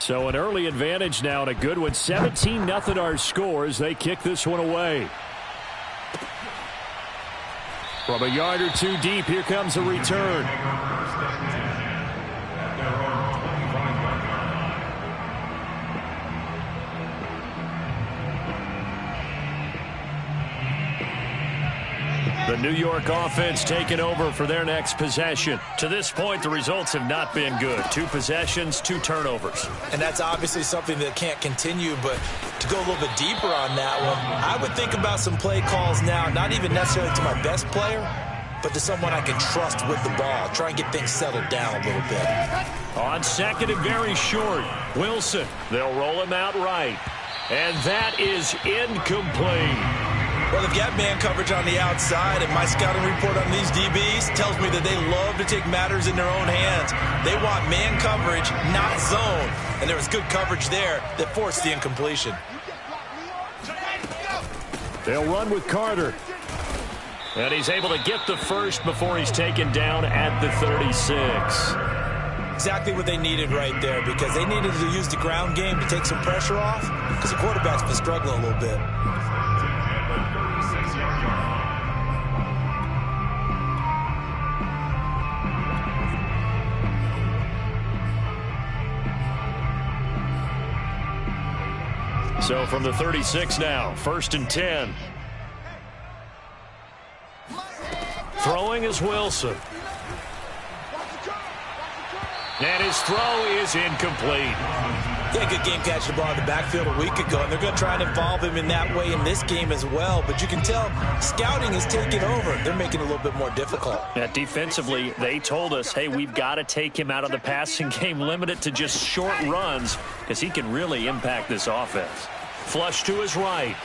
So an early advantage now and a good one. 17-0 our score as they kick this one away. From a yard or two deep, here comes a return. The New York offense taking over for their next possession. To this point, the results have not been good. 2 possessions, 2 turnovers. And that's obviously something that can't continue, but to go a little bit deeper on that one, I would think about some play calls now, not even necessarily to my best player, but to someone I can trust with the ball. Try and get things settled down a little bit. On second and very short, Wilson. They'll roll him out right. And that is incomplete. Well, they've got man coverage on the outside, and my scouting report on these DBs tells me that they love to take matters in their own hands. They want man coverage, not zone. And there was good coverage there that forced the incompletion. They'll run with Carter. And he's able to get the first before he's taken down at the 36. Exactly what they needed right there, because they needed to use the ground game to take some pressure off, because the quarterback's been struggling a little bit. So from the 36 now, 1st and 10. Throwing is Wilson. And his throw is incomplete. Yeah, good game catching the ball in the backfield a week ago, and they're going to try and involve him in that way in this game as well. But you can tell scouting is taking over. They're making it a little bit more difficult. Yeah, defensively, they told us, hey, we've got to take him out of the passing game, limit it to just short runs, because he can really impact this offense. Flush to his right.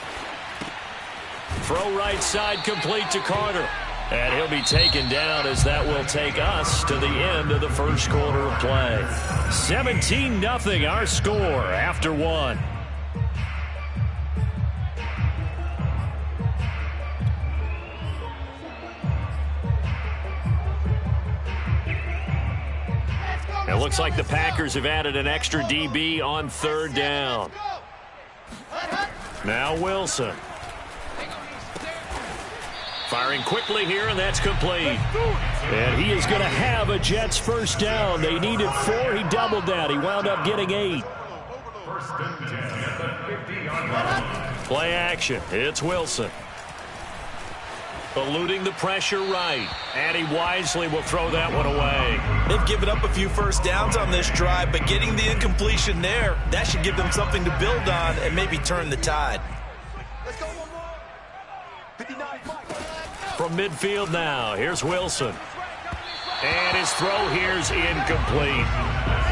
Throw right side complete to Carter. And he'll be taken down as that will take us to the end of the first quarter of play. 17-0 our score after 1. It looks like the Packers have added an extra DB on 3rd down. Now Wilson. Firing quickly here, and that's complete. And he is going to have a Jets first down. They needed 4. He doubled that. He wound up getting 8. Play action. It's Wilson. Eluding the pressure right. And he wisely will throw that one away. They've given up a few first downs on this drive, but getting the incompletion there, that should give them something to build on and maybe turn the tide. From midfield now, here's Wilson. And his throw here's incomplete.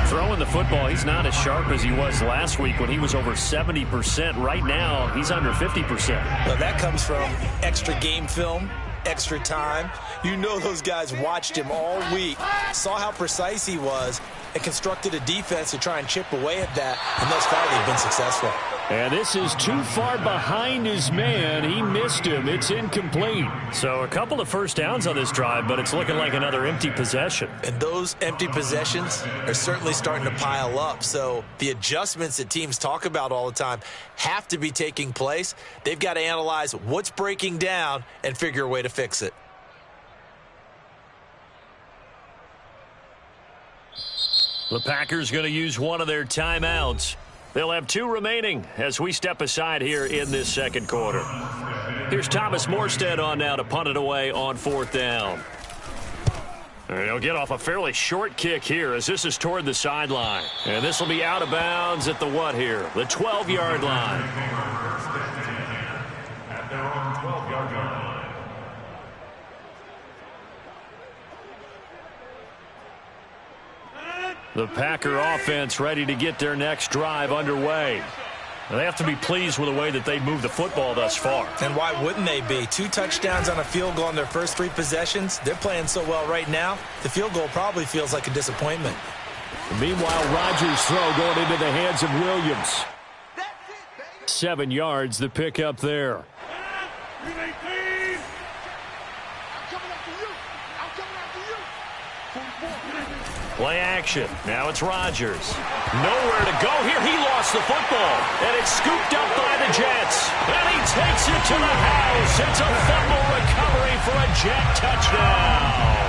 Throwing the football, he's not as sharp as he was last week when he was over 70%. Right now, he's under 50%. Well, that comes from extra game film, extra time. You know those guys watched him all week, saw how precise he was, and constructed a defense to try and chip away at that, and thus far they've been successful. And this is too far behind his man. He missed him. It's incomplete. So a couple of first downs on this drive, but it's looking like another empty possession. And those empty possessions are certainly starting to pile up. So the adjustments that teams talk about all the time have to be taking place. They've got to analyze what's breaking down and figure a way to fix it. The Packers going to use one of their timeouts. They'll have 2 remaining as we step aside here in this second quarter. Here's Thomas Morstead on now to punt it away on 4th down. And he'll get off a fairly short kick here as this is toward the sideline. And this will be out of bounds at the what here? The 12-yard line. At their own 12-yard line. The Packer offense ready to get their next drive underway. They have to be pleased with the way that they moved the football thus far. And why wouldn't they be? 2 touchdowns on a field goal in their first 3 possessions. They're playing so well right now, the field goal probably feels like a disappointment. Meanwhile, Rodgers' throw going into the hands of Williams. 7 yards, the pickup there. Play action. Now it's Rodgers. Nowhere to go here. He lost the football. And it's scooped up by the Jets. And he takes it to the house. It's a fumble recovery for a Jet touchdown.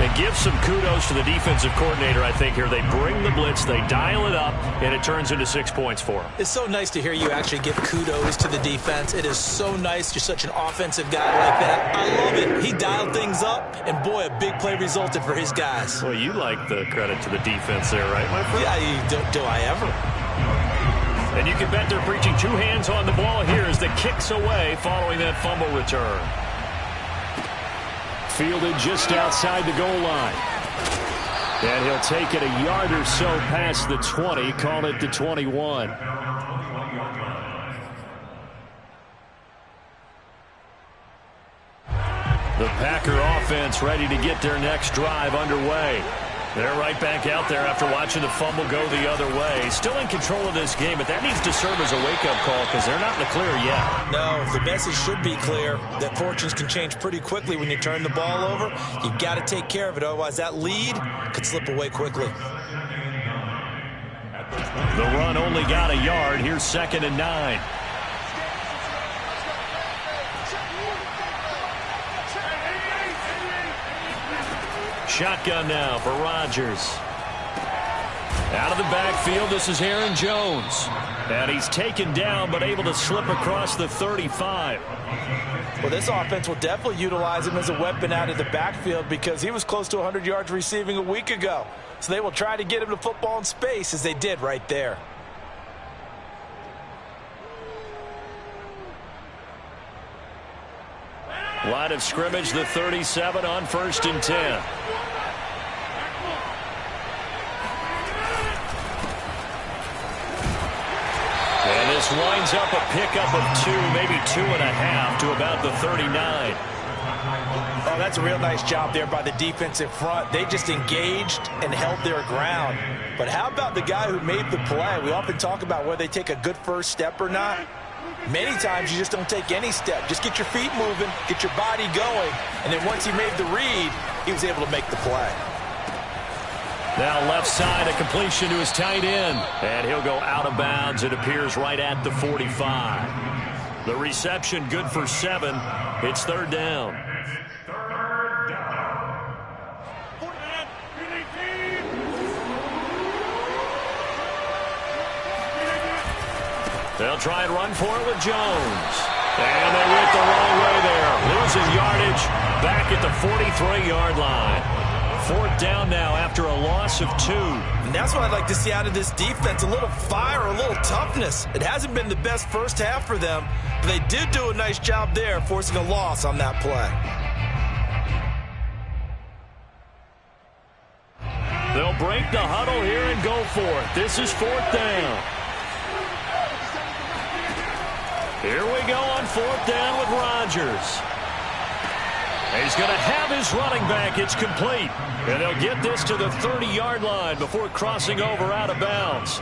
And give some kudos to the defensive coordinator, I think, here. They bring the blitz, they dial it up, and it turns into 6 points for them. It's so nice to hear you actually give kudos to the defense. It is so nice. You're such an offensive guy like that. I love it. He dialed things up, and boy, a big play resulted for his guys. Well, you like the credit to the defense there, right, my friend? Yeah, do I ever? And you can bet they're preaching two hands on the ball here as the kick's away following that fumble return. Fielded just outside the goal line. And he'll take it a yard or so past the 20, call it the 21. The Packer offense ready to get their next drive underway. They're right back out there after watching the fumble go the other way. Still in control of this game, but that needs to serve as a wake-up call because they're not in the clear yet. No, the message should be clear that fortunes can change pretty quickly when you turn the ball over. You've got to take care of it, otherwise that lead could slip away quickly. The run only got a yard. Here's 2nd and 9. Shotgun now for Rodgers. Out of the backfield, this is Aaron Jones. And he's taken down, but able to slip across the 35. Well, this offense will definitely utilize him as a weapon out of the backfield because he was close to 100 yards receiving a week ago. So they will try to get him the football in space as they did right there. Line of scrimmage, the 37 on 1st and 10. And this winds up a pickup of 2, maybe 2.5 to about the 39. Oh, that's a real nice job there by the defensive front. They just engaged and held their ground. But how about the guy who made the play? We often talk about whether they take a good first step or not. Many times you just don't take any step. Just get your feet moving, get your body going, and then once he made the read, he was able to make the play. Now left side, a completion to his tight end. And he'll go out of bounds, it appears, right at the 45. The reception good for 7. It's 3rd down. They'll try and run for it with Jones. And they went the wrong way there. Losing yardage back at the 43-yard line. 4th down now after a loss of 2. And that's what I'd like to see out of this defense. A little fire, a little toughness. It hasn't been the best first half for them, but they did do a nice job there forcing a loss on that play. They'll break the huddle here and go for it. This is 4th down. Here we go on 4th down with Rodgers. He's going to have his running back. It's complete. And they'll get this to the 30-yard line before crossing over out of bounds.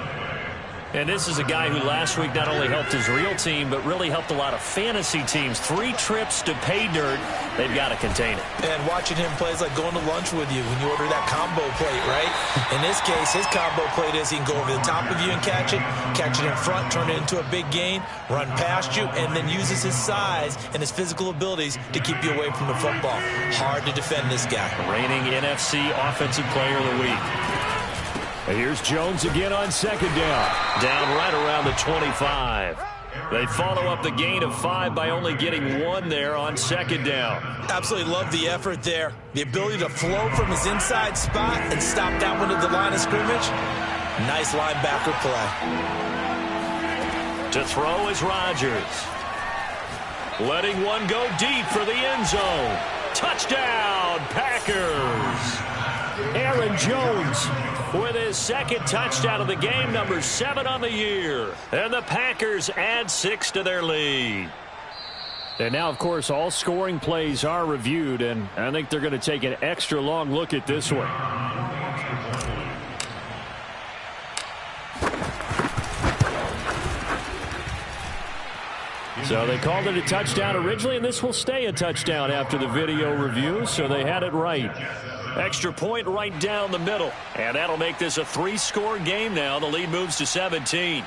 And this is a guy who last week not only helped his real team, but really helped a lot of fantasy teams. 3 trips to pay dirt. They've got to contain it. And watching him play is like going to lunch with you when you order that combo plate, right? In this case, his combo plate is he can go over the top of you and catch it in front, turn it into a big gain, run past you, and then uses his size and his physical abilities to keep you away from the football. Hard to defend this guy. Reigning NFC Offensive Player of the Week. And here's Jones again on 2nd down. Down right around the 25. They follow up the gain of 5 by only getting 1 there on 2nd down. Absolutely love the effort there. The ability to flow from his inside spot and stop that one at the line of scrimmage. Nice linebacker play. To throw is Rodgers. Letting one go deep for the end zone. Touchdown, Packers. Aaron Jones with his 2nd touchdown of the game, number 7 on the year. And the Packers add 6 to their lead. And now, of course, all scoring plays are reviewed, and I think they're going to take an extra long look at this one. So they called it a touchdown originally, and this will stay a touchdown after the video review, so they had it right. Extra point right down the middle. And that'll make this a 3-score game now. The lead moves to 17.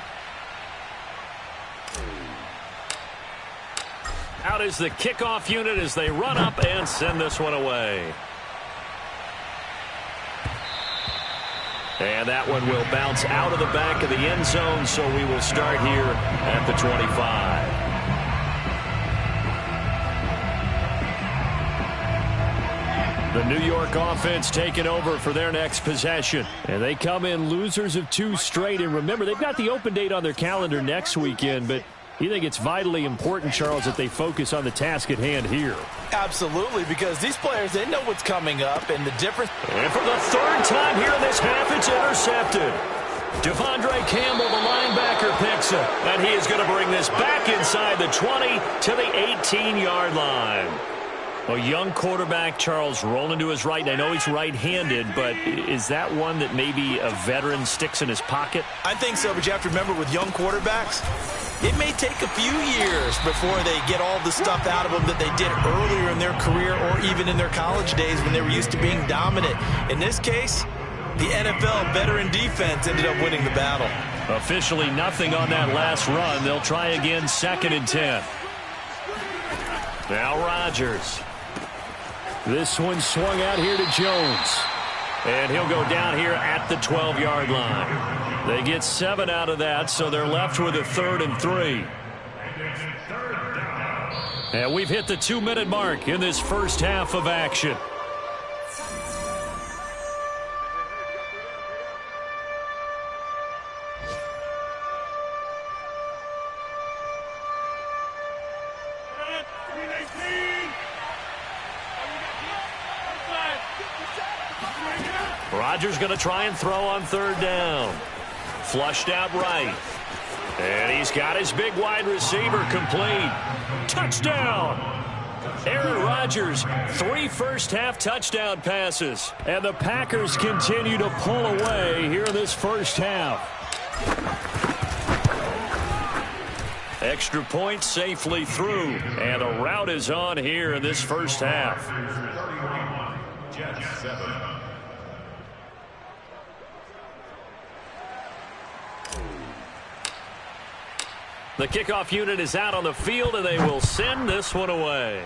Out is the kickoff unit as they run up and send this one away. And that one will bounce out of the back of the end zone, so we will start here at the 25. The New York offense taking over for their next possession. And they come in losers of 2 straight. And remember, they've got the open date on their calendar next weekend, but you think it's vitally important, Charles, that they focus on the task at hand here? Absolutely, because these players, they know what's coming up, and the difference. And for the 3rd time here in this half, it's intercepted. Devondre Campbell, the linebacker, picks it. And he is going to bring this back inside the 20 to the 18-yard line. A young quarterback, Charles, rolling to his right. And I know he's right-handed, but is that one that maybe a veteran sticks in his pocket? I think so, but you have to remember with young quarterbacks, it may take a few years before they get all the stuff out of them that they did earlier in their career or even in their college days when they were used to being dominant. In this case, the NFL veteran defense ended up winning the battle. Officially nothing on that last run. They'll try again, 2nd and 10. Now Rodgers. This one swung out here to Jones. And he'll go down here at the 12-yard line. They get 7 out of that, so they're left with a 3rd and 3. And we've hit the 2-minute mark in this first half of action. Rodgers going to try and throw on 3rd down. Flushed out right. And he's got his big wide receiver complete. Touchdown! Aaron Rodgers, 3 first-half touchdown passes. And the Packers continue to pull away here in this first half. Extra point safely through. And a route is on here in this first half. The kickoff unit is out on the field, and they will send this one away.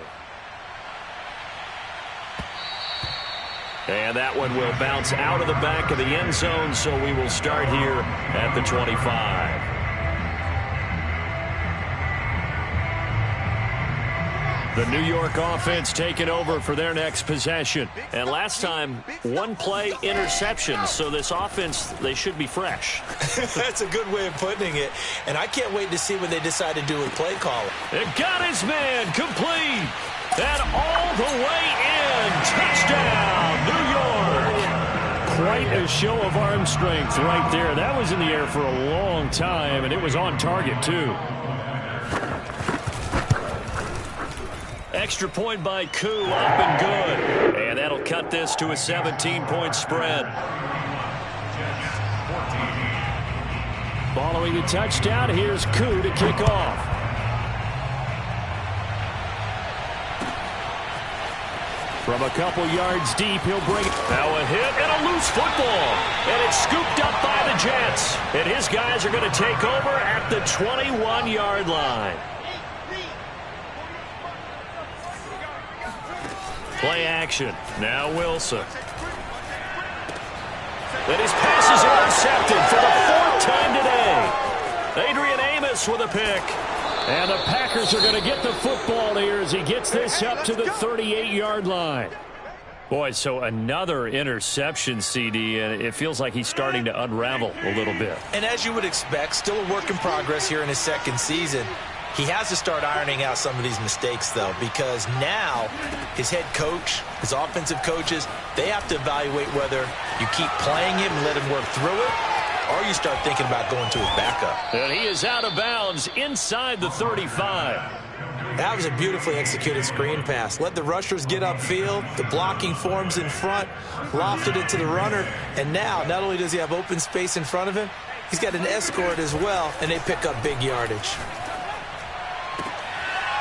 And that one will bounce out of the back of the end zone, so we will start here at the 25. The New York offense taking over for their next possession. And last time, 1-play interception. So this offense, they should be fresh. That's a good way of putting it. And I can't wait to see what they decide to do with play calling. It got his man complete. And all the way in. Touchdown, New York. Quite a show of arm strength right there. That was in the air for a long time, and it was on target, too. Extra point by Koo, up and good. And that'll cut this to a 17-point spread. Following the touchdown, here's Koo to kick off. From a couple yards deep, he'll bring it. Now a hit and a loose football. And it's scooped up by the Jets. And his guys are going to take over at the 21-yard line. Play action. Now Wilson. And his pass is intercepted for the 4th time today. Adrian Amos with a pick. And the Packers are going to get the football here as he gets this up to the 38-yard line. Boy, so another interception, CD, and it feels like he's starting to unravel a little bit. And as you would expect, still a work in progress here in his 2nd season. He has to start ironing out some of these mistakes, though, because now his head coach, his offensive coaches, they have to evaluate whether you keep playing him and let him work through it, or you start thinking about going to his backup. And he is out of bounds inside the 35. That was a beautifully executed screen pass. Let the rushers get upfield. The blocking forms in front, lofted it to the runner, and now not only does he have open space in front of him, he's got an escort as well, and they pick up big yardage.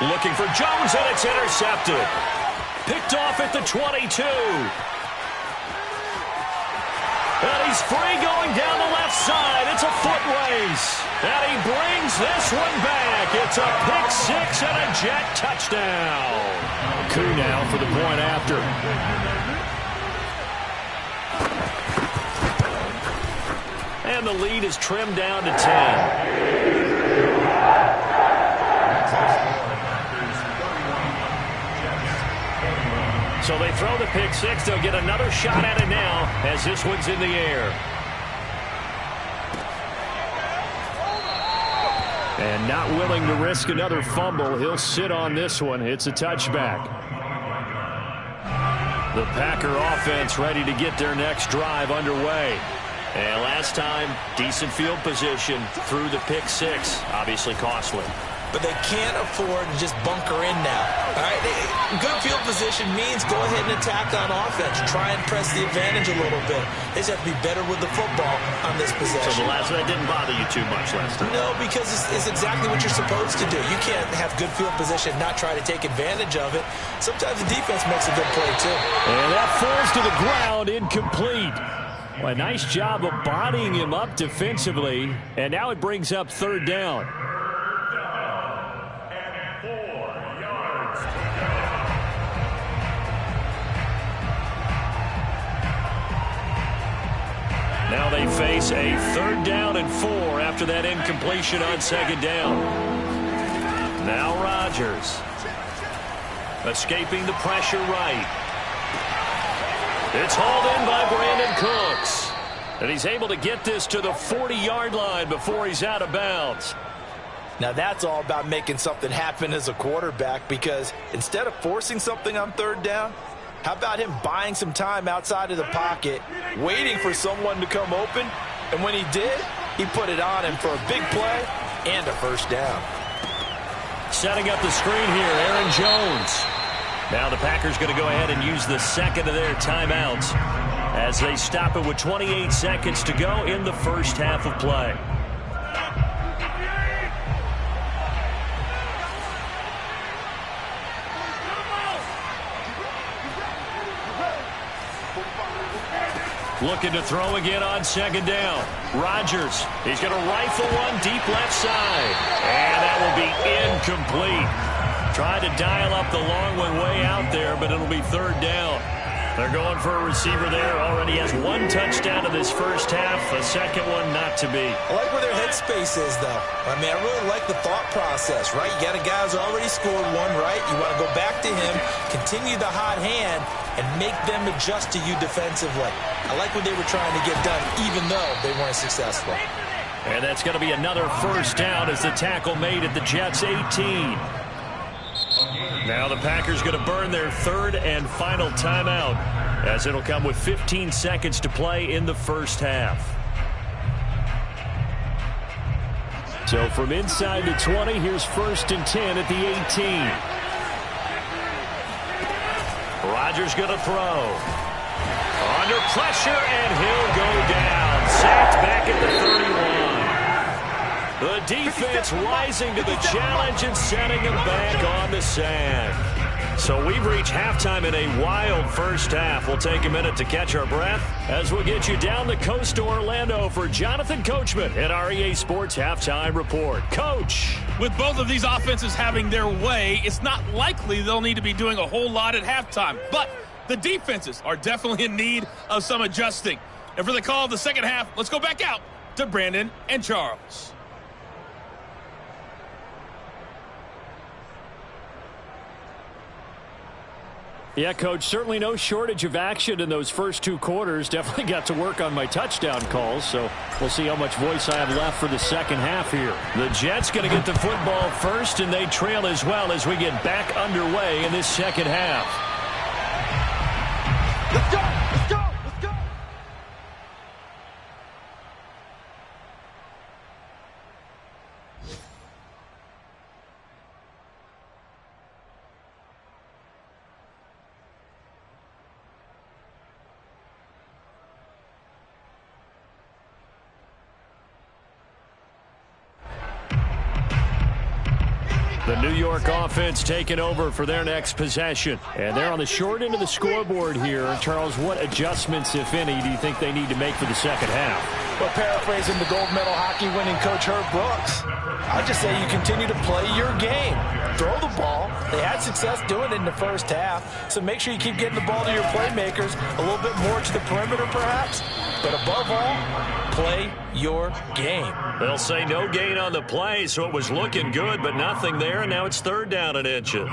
Looking for Jones, and it's intercepted. Picked off at the 22. And he's free going down the left side. It's a foot race. And he brings this one back. It's a pick six and a Jet touchdown. Coup now for the point after. And the lead is trimmed down to 10. So they throw the pick six. They'll get another shot at it now as this one's in the air. And not willing to risk another fumble. He'll sit on this one. It's a touchback. The Packer offense ready to get their next drive underway. And last time, decent field position through the pick six. Obviously costly. But they can't afford to just bunker in now. All right, good field position means go ahead and attack on offense. Try and press the advantage a little bit. They just have to be better with the football on this possession. So the last that didn't bother you too much last time? No, because it's exactly what you're supposed to do. You can't have good field position, not try to take advantage of it. Sometimes the defense makes a good play too. And that falls to the ground, incomplete. Well, a nice job of bodying him up defensively. And now it brings up third down. Now they face a third down and 4 after that incompletion on second down. Now Rodgers. Escaping the pressure right. It's hauled in by Brandon Cooks. And he's able to get this to the 40-yard line before he's out of bounds. Now that's all about making something happen as a quarterback, because instead of forcing something on third down, how about him buying some time outside of the pocket, waiting for someone to come open, and when he did, he put it on him for a big play and a first down. Setting up the screen here, Aaron Jones. Now the Packers going to go ahead and use the second of their timeouts as they stop it with 28 seconds to go in the first half of play. Looking to throw again on second down. Rodgers, he's going to rifle one deep left side. And that will be incomplete. Tried to dial up the long one way out there, but it'll be third down. They're going for a receiver there. Already has one touchdown in this first half. The second one not to be. I like where their headspace is, though. I mean, I really like the thought process, right? You got a guy who's already scored one, right? You want to go back to him, continue the hot hand, and make them adjust to you defensively. I like what they were trying to get done, even though they weren't successful. And that's going to be another first down as the tackle made at the Jets' 18. Now the Packers going to burn their third and final timeout as it'll come with 15 seconds to play in the first half. So from inside the 20, here's first and 10 at the 18. Rodgers going to throw. Under pressure, and he'll go down. Sacked back at the 31. The defense rising to the challenge and setting him back on the sand. So we've reached halftime in a wild first half. We'll take a minute to catch our breath as we'll get you down the coast to Orlando for Jonathan Coachman at our EA Sports Halftime Report. Coach. With both of these offenses having their way, it's not likely they'll need to be doing a whole lot at halftime. But the defenses are definitely in need of some adjusting. And for the call of the second half, let's go back out to Brandon and Charles. Yeah, Coach, certainly no shortage of action in those first two quarters. Definitely got to work on my touchdown calls, so we'll see how much voice I have left for the second half here. The Jets going to get the football first, and they trail as well as we get back underway in this second half. Let's go! Let's go! Let's go! The New York offense taking over for their next possession. And they're on the short end of the scoreboard here. Charles, what adjustments, if any, do you think they need to make for the second half? Well, paraphrasing the gold medal hockey winning coach Herb Brooks, I just say you continue to play your game. Throw the ball. They had success doing it in the first half, so make sure you keep getting the ball to your playmakers, a little bit more to the perimeter perhaps, but above all, play your game. They'll say no gain on the play, so it was looking good, but nothing there, and now it's third down in inches.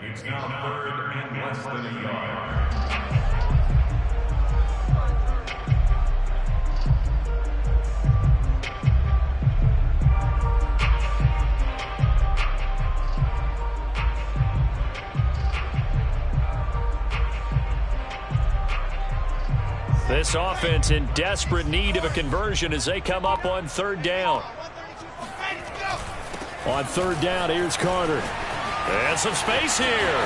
It's now third and less than a yard. This offense in desperate need of a conversion as they come up on third down. On third down, here's Carter. And some space here.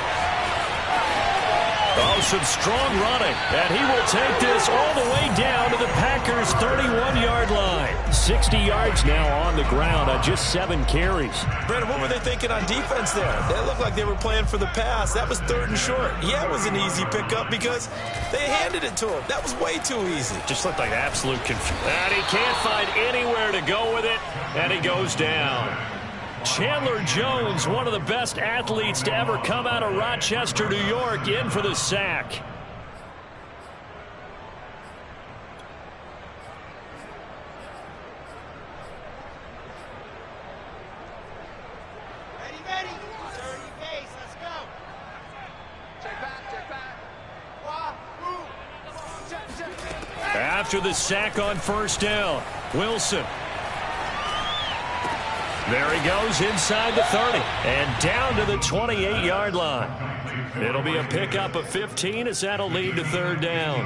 Oh, some strong running. And he will take this all the way down to the Packers' 31-yard line. 60 yards now on the ground on just 7 carries. Brandon, what were they thinking on defense there? They looked like they were playing for the pass. That was third and short. Yeah, it was an easy pickup because they handed it to him. That was way too easy. Just looked like absolute confusion. And he can't find anywhere to go with it, and he goes down. Chandler Jones, one of the best athletes to ever come out of Rochester, New York, in for the sack. Ready. 30 pace. Let's go. Check back. Check. After the sack on first down, Wilson. There he goes inside the 30 and down to the 28-yard line. It'll be a pickup of 15 as that'll lead to third down.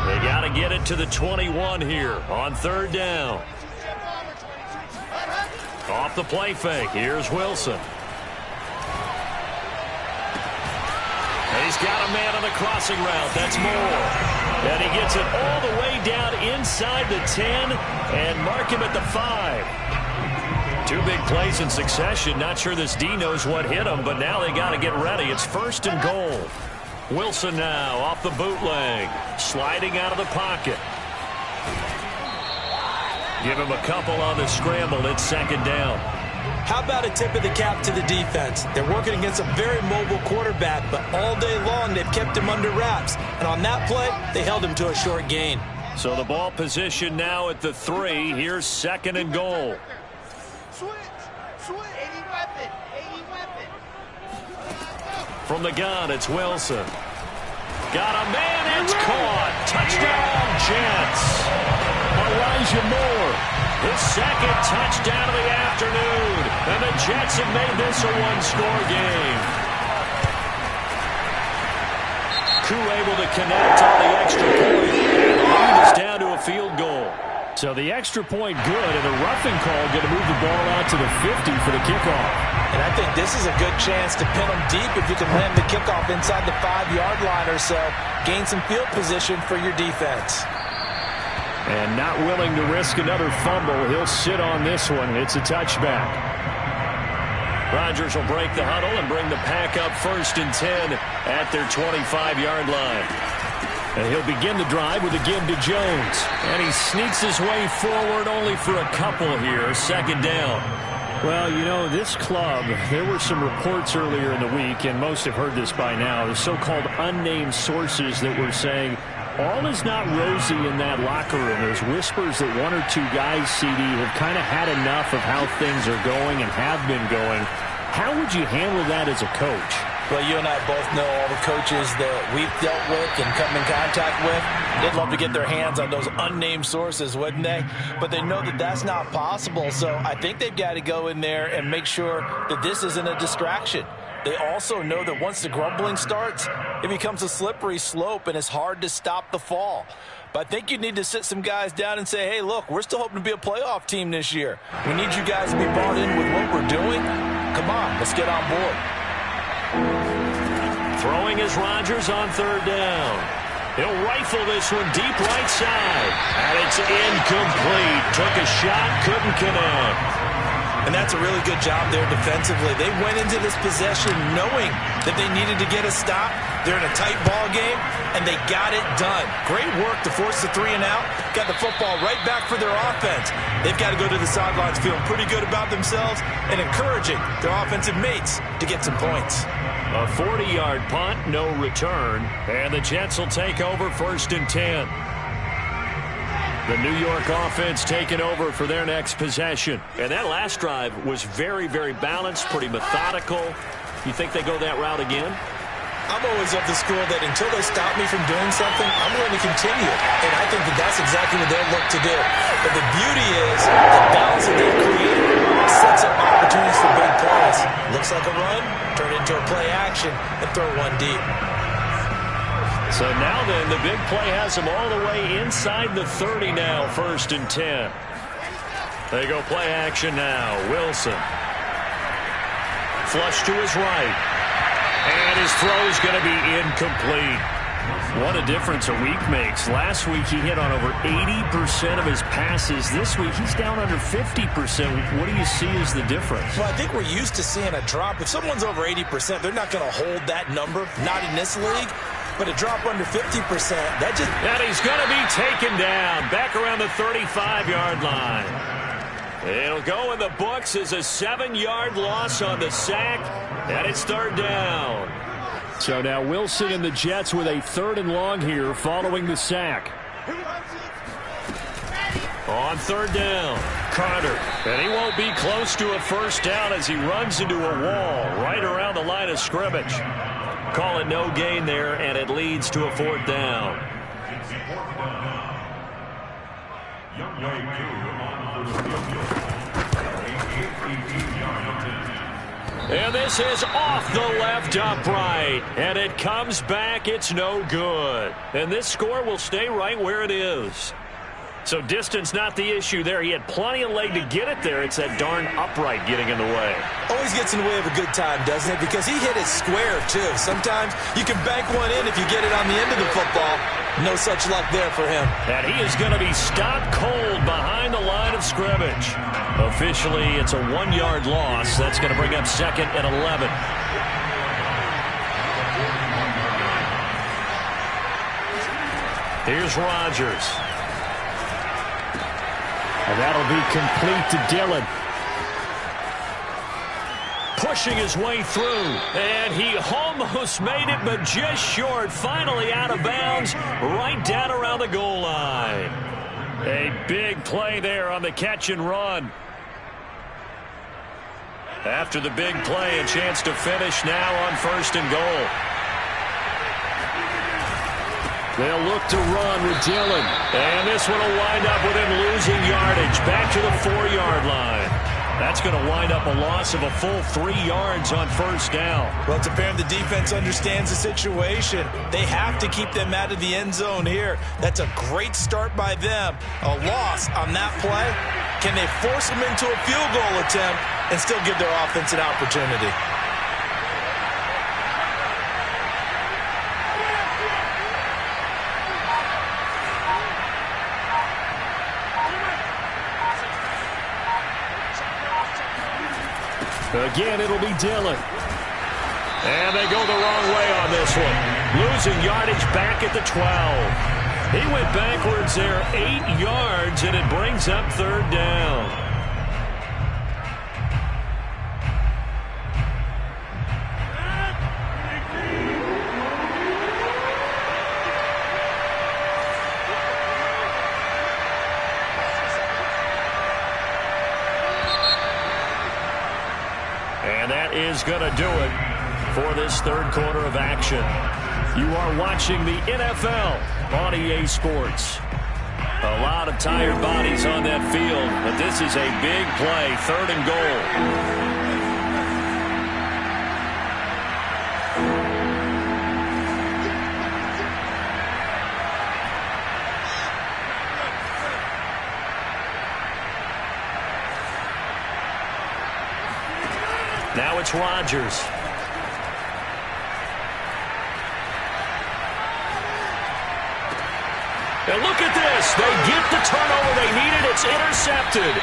They got to get it to the 21 here on third down. Off the play fake. Here's Wilson. He's got a man on the crossing route. That's Moore. And he gets it all the way down inside the 10 and mark him at the 5. 2 big plays in succession. Not sure this D knows what hit him, but now they got to get ready. It's first and goal. Wilson now off the bootleg. Sliding out of the pocket. Give him a couple on the scramble. It's second down. How about a tip of the cap to the defense? They're working against a very mobile quarterback, but all day long they've kept him under wraps. And on that play, they held him to a short gain. So the ball position now at the 3. Here's second and goal. Switch. 80 weapon. From the gun, it's Wilson. Got a man, it's caught. Touchdown, Jets. Elijah Moore, his second touchdown of the afternoon. And the Jets have made this a one-score game. Koo able to connect on the extra point. And the lead is down to a field goal. So the extra point good, and a roughing call going to move the ball out to the 50 for the kickoff. And I think this is a good chance to pin them deep if you can land the kickoff inside the 5-yard line or so. Gain some field position for your defense. And not willing to risk another fumble. He'll sit on this one. It's a touchback. Rodgers will break the huddle and bring the pack up first and 10 at their 25-yard line. And he'll begin the drive with a give to Jones. And he sneaks his way forward only for a couple here. Second down. Well, you know, this club, there were some reports earlier in the week, and most have heard this by now, the so-called unnamed sources that were saying all is not rosy in that locker room. There's whispers that 1 or 2 guys, CD, have kind of had enough of how things are going and have been going. How would you handle that as a coach? Well, you and I both know all the coaches that we've dealt with and come in contact with. They'd love to get their hands on those unnamed sources, wouldn't they? But they know that that's not possible, so I think they've got to go in there and make sure that this isn't a distraction. They also know that once the grumbling starts, it becomes a slippery slope, and it's hard to stop the fall. But I think you need to sit some guys down and say, hey, look, we're still hoping to be a playoff team this year. We need you guys to be bought in with what we're doing. Come on, let's get on board. Throwing is Rodgers on third down. He'll rifle this one deep right side. And it's incomplete. Took a shot, couldn't connect. And that's a really good job there defensively. They went into this possession knowing that they needed to get a stop. They're in a tight ball game, and they got it done. Great work to force the 3 and out. Got the football right back for their offense. They've got to go to the sidelines feeling pretty good about themselves and encouraging their offensive mates to get some points. A 40-yard punt, no return, and the Jets will take over 1st and 10. The New York offense taking over for their next possession. And that last drive was very, very balanced, pretty methodical. You think they go that route again? I'm always of the school that until they stop me from doing something, I'm going to continue. And I think that that's exactly what they'll look to do. But the beauty is the balance that they've created sets up opportunities for big plays. Looks like a run, turn it into a play action, and throw one deep. So now then, the big play has them all the way inside the 30 now, 1st and 10. They go play action now. Wilson. Flush to his right. And his throw is going to be incomplete. What a difference a week makes. Last week he hit on over 80% of his passes. This week he's down under 50%. What do you see as the difference? Well, I think we're used to seeing a drop. If someone's over 80%, they're not going to hold that number. Not in this league. But a drop under 50%, that just... And he's going to be taken down back around the 35-yard line. It'll go in the books as a 7-yard loss on the sack, and it's 3rd down. So now Wilson and the Jets with a 3rd and long here following the sack. On 3rd down, Carter. And he won't be close to a 1st down as he runs into a wall right around the line of scrimmage. Call it no gain there, and it leads to a 4th down. And this is off the left upright, and it comes back. It's no good. And this score will stay right where it is. So distance not the issue there. He had plenty of leg to get it there. It's that darn upright getting in the way. Always gets in the way of a good time, doesn't it? Because he hit it square, too. Sometimes you can bank one in if you get it on the end of the football. No such luck there for him. And he is going to be stopped cold behind the line of scrimmage. Officially, it's a 1-yard loss. That's going to bring up 2nd and 11. Here's Rodgers. And that'll be complete to Dillon. Pushing his way through. And he almost made it, but just short. Finally out of bounds, right down around the goal line. A big play there on the catch and run. After the big play, a chance to finish now on 1st and goal. They'll look to run with Dillon. And this one will wind up with him losing yardage. Back to the 4-yard line. That's going to wind up a loss of a full 3 yards on 1st down. Well, it's apparent the defense understands the situation. They have to keep them out of the end zone here. That's a great start by them. A loss on that play. Can they force them into a field goal attempt and still give their offense an opportunity? Again, it'll be Dillon. And they go the wrong way on this one. Losing yardage back at the 12. He went backwards there 8 yards, and it brings up 3rd down. And that is going to do it for this 3rd quarter of action. You are watching the NFL on EA Sports. A lot of tired bodies on that field, but this is a big play, 3rd and goal. Now it's Rodgers. And look at this. They get the turnover they needed. It's intercepted.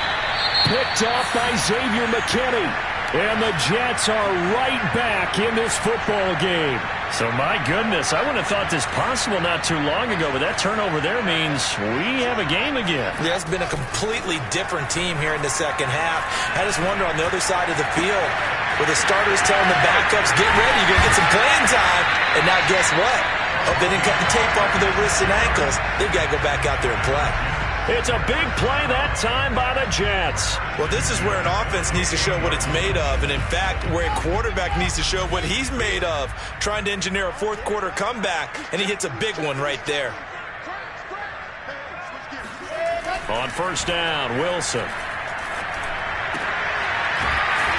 picked off by Xavier McKinney. And the Jets are right back in this football game. So, my goodness, I wouldn't have thought this possible not too long ago, but that turnover there means we have a game again. Yeah, it's been a completely different team here in the second half. I just wonder on the other side of the field, where the starters telling the backups, get ready, you're going to get some playing time. And now guess what? Oh, they didn't cut the tape off of their wrists and ankles. They've got to go back out there and play. It's a big play that time by the Jets. Well, this is where an offense needs to show what it's made of. And, in fact, where a quarterback needs to show what he's made of. Trying to engineer a fourth-quarter comeback, and he hits a big one right there. On first down, Wilson.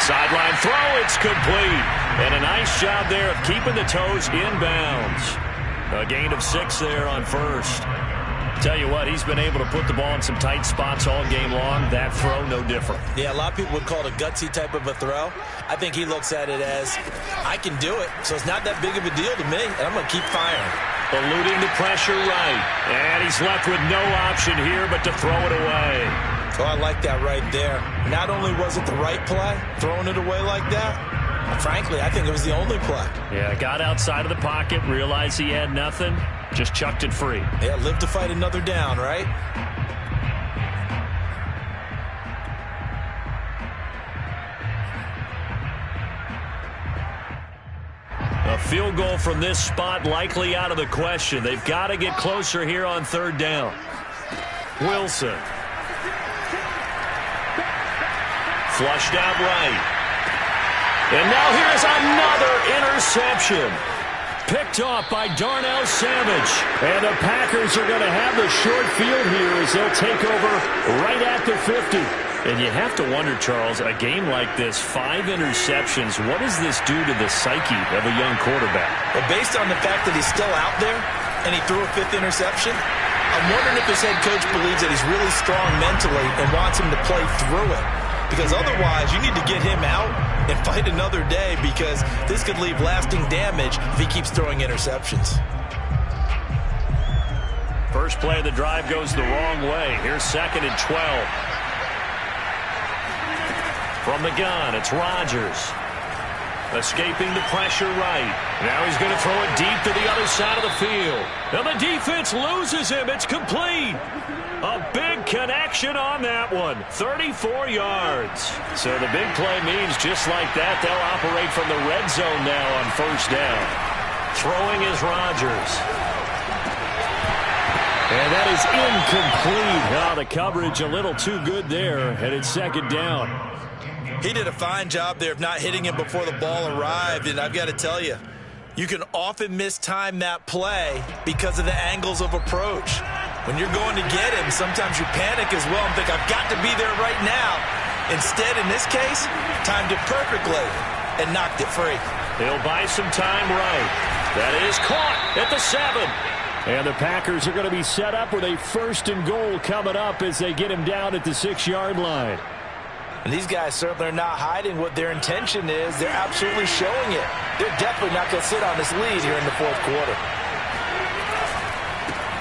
Sideline throw, it's complete. And a nice job there of keeping the toes in bounds. A gain of 6 there on first. Tell you what, he's been able to put the ball in some tight spots all game long. That throw, no different. Yeah, a lot of people would call it a gutsy type of a throw. I think he looks at it as, I can do it, so it's not that big of a deal to me, and I'm going to keep firing. Eluding the pressure right. And he's left with no option here but to throw it away. Oh, I like that right there. Not only was it the right play, throwing it away like that, frankly, I think it was the only play. Yeah, got outside of the pocket, realized he had nothing, just chucked it free. Yeah, live to fight another down, right? A field goal from this spot likely out of the question. They've got to get closer here on third down. Wilson. Flushed out right. And now here's another interception. Picked off by Darnell Savage. And the Packers are going to have the short field here as they'll take over right at the 50. And you have to wonder, Charles, a game like this, 5 interceptions, what does this do to the psyche of a young quarterback? Well, based on the fact that he's still out there and he threw a 5th interception, I'm wondering if his head coach believes that he's really strong mentally and wants him to play through it. Because otherwise, you need to get him out and fight another day, because this could leave lasting damage if he keeps throwing interceptions. First play of the drive goes the wrong way. Here's 2nd and 12. From the gun, it's Rodgers. Escaping the pressure right. Now he's going to throw it deep to the other side of the field. And the defense loses him. It's complete. A big connection on that one. 34 yards. So the big play means just like that, they'll operate from the red zone now on first down. Throwing is Rodgers. And that is incomplete. Now the coverage a little too good there, and it's 2nd down. He did a fine job there of not hitting him before the ball arrived, and I've got to tell you, you can often mistime that play because of the angles of approach. When you're going to get him, sometimes you panic as well and think, I've got to be there right now. Instead, in this case, timed it perfectly and knocked it free. He'll buy some time right. That is caught at the 7. And the Packers are going to be set up with a 1st and goal coming up as they get him down at the 6-yard line. And these guys certainly are not hiding what their intention is. They're absolutely showing it. They're definitely not going to sit on this lead here in the 4th quarter.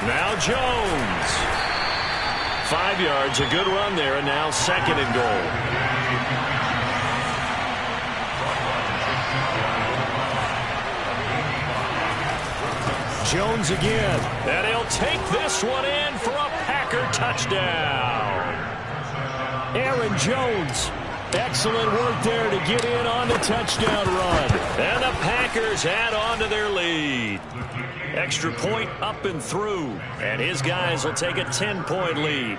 Now Jones. 5 yards, a good run there, and now 2nd and goal. Jones again. And he'll take this one in for a Packer touchdown. Aaron Jones. Excellent work there to get in on the touchdown run. And the Packers add on to their lead. Extra point up and through. And his guys will take a 10-point lead.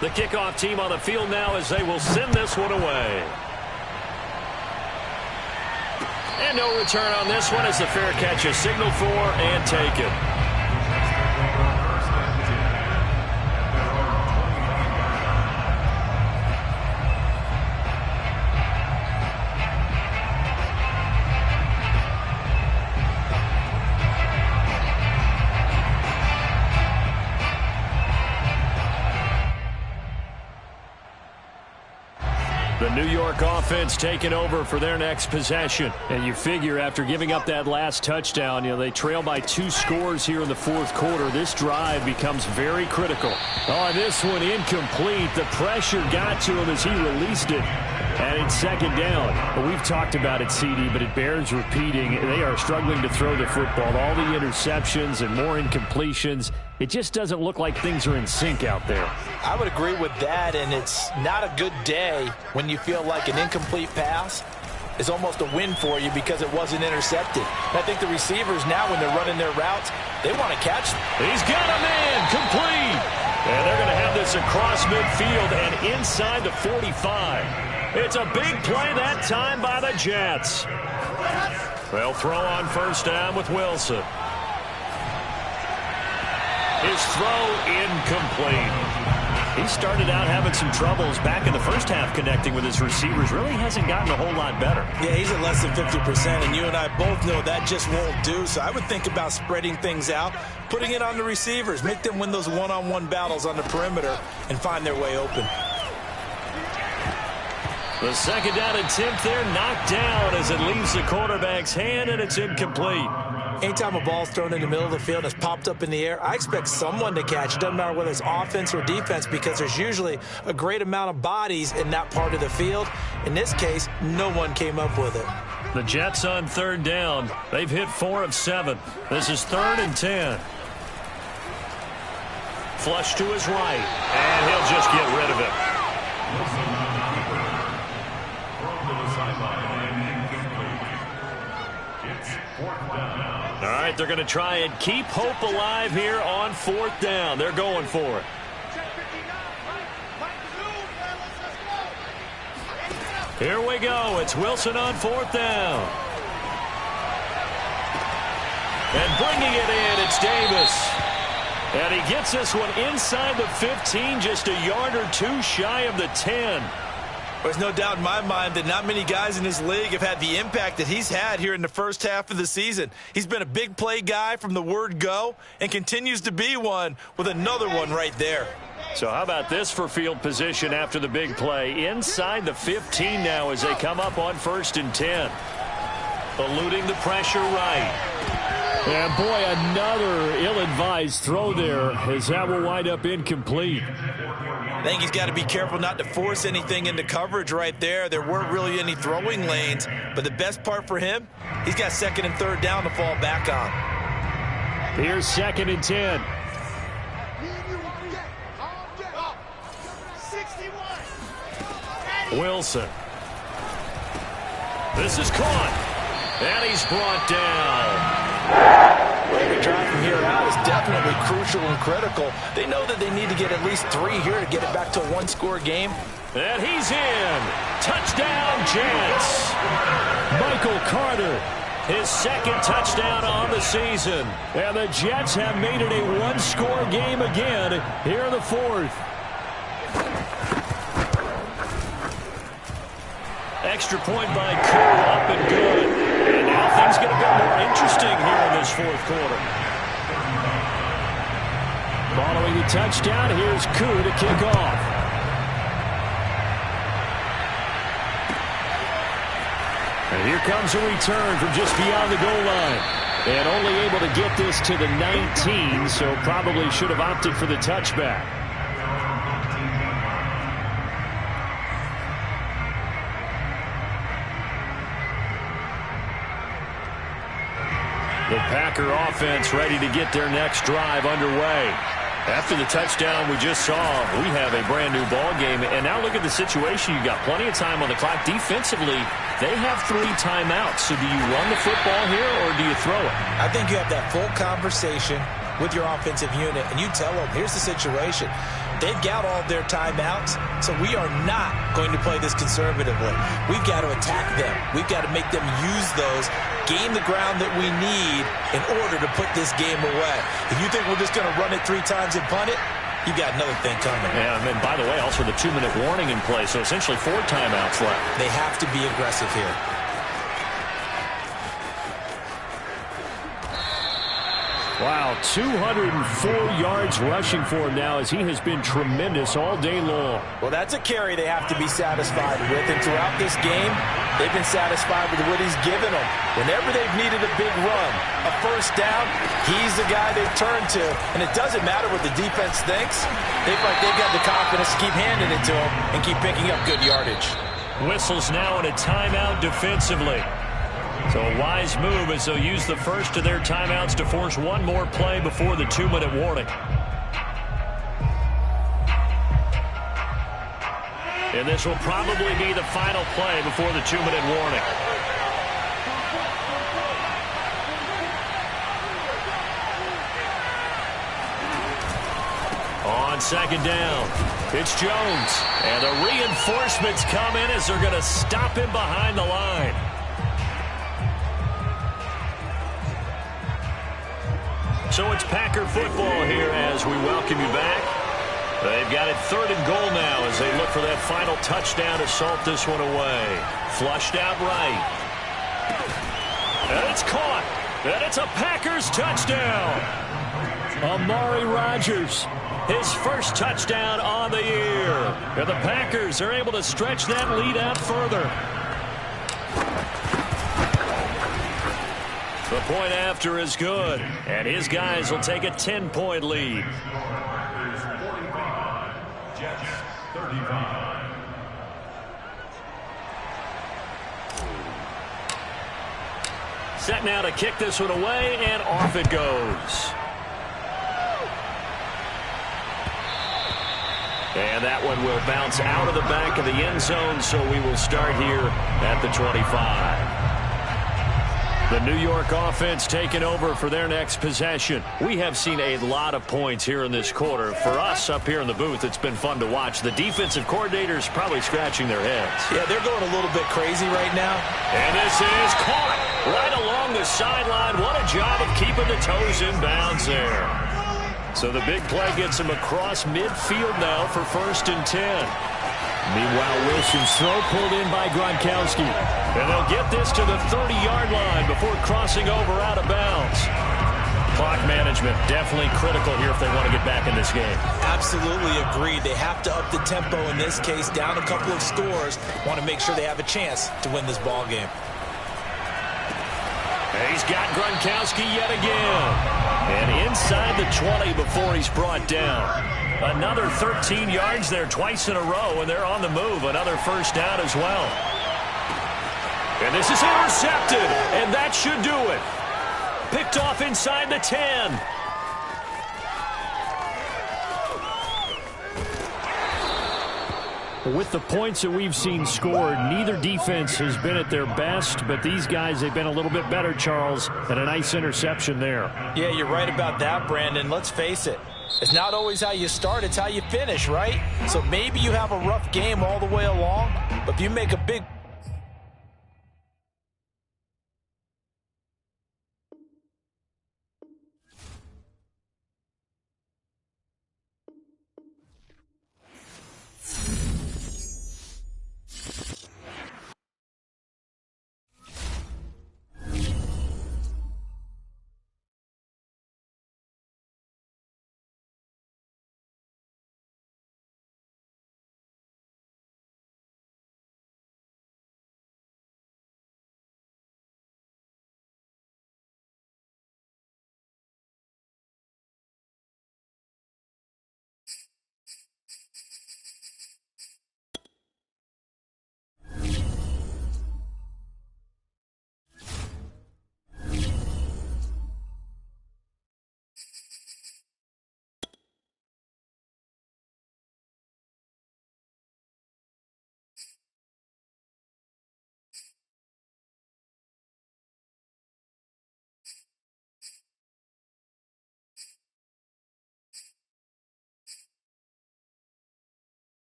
The kickoff team on the field now as they will send this one away. And no return on this one as the fair catch is signaled for and taken. The New York offense taking over for their next possession. And you figure after giving up that last touchdown, they trail by 2 scores here in the fourth quarter. This drive becomes very critical. Oh, this one incomplete. The pressure got to him as he released it. And it's second down. Well, we've talked about it, CD, but it bears repeating. They are struggling to throw the football. All the interceptions and more incompletions. It just doesn't look like things are in sync out there. I would agree with that, and it's not a good day when you feel like an incomplete pass is almost a win for you because it wasn't intercepted. And I think the receivers now, when they're running their routes, they want to catch them. He's got him in, complete. And they're going to have this across midfield and inside the 45. It's a big play that time by the Jets. They'll throw on first down with Wilson. His throw incomplete. He started out having some troubles back in the first half connecting with his receivers. Really hasn't gotten a whole lot better. Yeah, he's at less than 50%, and you and I both know that just won't do. So I would think about spreading things out, putting it on the receivers, make them win those one-on-one battles on the perimeter, and find their way open. The second down attempt there knocked down as it leaves the quarterback's hand, and it's incomplete. Anytime a ball's thrown in the middle of the field and it's popped up in the air, I expect someone to catch. It doesn't matter whether it's offense or defense because there's usually a great amount of bodies in that part of the field. In this case, no one came up with it. The Jets on third down. They've hit 4 of 7. This is 3rd and 10. Flush to his right, and he'll just get rid of it. All right, they're going to try and keep hope alive here on 4th down. They're going for it. Here we go. It's Wilson on 4th down. And bringing it in, it's Davis. And he gets this one inside the 15, just a yard or 2 shy of the 10. There's no doubt in my mind that not many guys in this league have had the impact that he's had here in the first half of the season. He's been a big play guy from the word go and continues to be one with another one right there. So how about this for field position after the big play? Inside the 15 now as they come up on 1st and 10. Eluding the pressure right. And boy, another ill-advised throw there as that will wind up incomplete. I think he's got to be careful not to force anything into coverage right there. There weren't really any throwing lanes, but the best part for him, he's got 2nd and 3rd down to fall back on. Here's 2nd and 10. Wilson. This is caught, and he's brought down. Every drive from here out is definitely crucial and critical. They know that they need to get at least 3 here to get it back to a 1-score game. And he's in. Touchdown, Jets. Michael Carter, his 2nd touchdown on the season. And the Jets have made it a 1-score game again here in the 4th. Extra point by Koo, up and good. And now things get a bit more interesting here in this 4th quarter. Following the touchdown, here's Koo to kick off. And here comes a return from just beyond the goal line. And only able to get this to the 19, so probably should have opted for the touchback. The Packer offense ready to get their next drive underway. After the touchdown we just saw, we have a brand new ball game. And now look at the situation. You've got plenty of time on the clock. Defensively, they have 3 timeouts. So do you run the football here or do you throw it? I think you have that full conversation with your offensive unit, and you tell them, here's the situation. They've got all of their timeouts, so we are not going to play this conservatively. We've got to attack them. We've got to make them use those, gain the ground that we need in order to put this game away. If you think we're just going to run it 3 times and punt it, you got another thing coming. Yeah, and then, by the way, also the 2-minute warning in play, so essentially 4 timeouts left. They have to be aggressive here. Wow, 204 yards rushing for him now as he has been tremendous all day long. Well, that's a carry they have to be satisfied with. And throughout this game, they've been satisfied with what he's given them. Whenever they've needed a big run, a first down, he's the guy they turn to. And it doesn't matter what the defense thinks. They feel like they've got the confidence to keep handing it to him and keep picking up good yardage. Whistles now in a timeout defensively. So a wise move as they'll use the first of their timeouts to force one more play before the 2-minute warning. And this will probably be the final play before the 2-minute warning. On second down, it's Jones. And the reinforcements come in as they're going to stop him behind the line. So it's Packer football here as we welcome you back. They've got it 3rd and goal now as they look for that final touchdown to salt this one away. Flushed out right. And it's caught. And it's a Packers touchdown. Amari Rodgers, his first touchdown on the year. And the Packers are able to stretch that lead out further. The point after is good, and his guys will take a 10-point lead. Packers 45, Jets 35. Set now to kick this one away, and off it goes. And that one will bounce out of the back of the end zone, so we will start here at the 25. The New York offense taking over for their next possession. We have seen a lot of points here in this quarter. For us up here in the booth, it's been fun to watch. The defensive coordinators probably scratching their heads. Yeah, they're going a little bit crazy right now. And this is caught right along the sideline. What a job of keeping the toes in bounds there. So the big play gets him across midfield now for 1st and 10. Meanwhile, Wilson's throw pulled in by Gronkowski. And they'll get this to the 30-yard line before crossing over out of bounds. Clock management definitely critical here if they want to get back in this game. Absolutely agreed. They have to up the tempo in this case, down a couple of scores. Want to make sure they have a chance to win this ball game. He's got Gronkowski yet again. And inside the 20 before he's brought down. Another 13 yards there twice in a row, and they're on the move. Another first down as well. And this is intercepted, and that should do it. Picked off inside the 10. With the points that we've seen scored, neither defense has been at their best, but these guys have been a little bit better, Charles, and a nice interception there. Yeah, you're right about that, Brandon. Let's face it. It's not always how you start, it's how you finish, right? So maybe you have a rough game all the way along, but if you make a big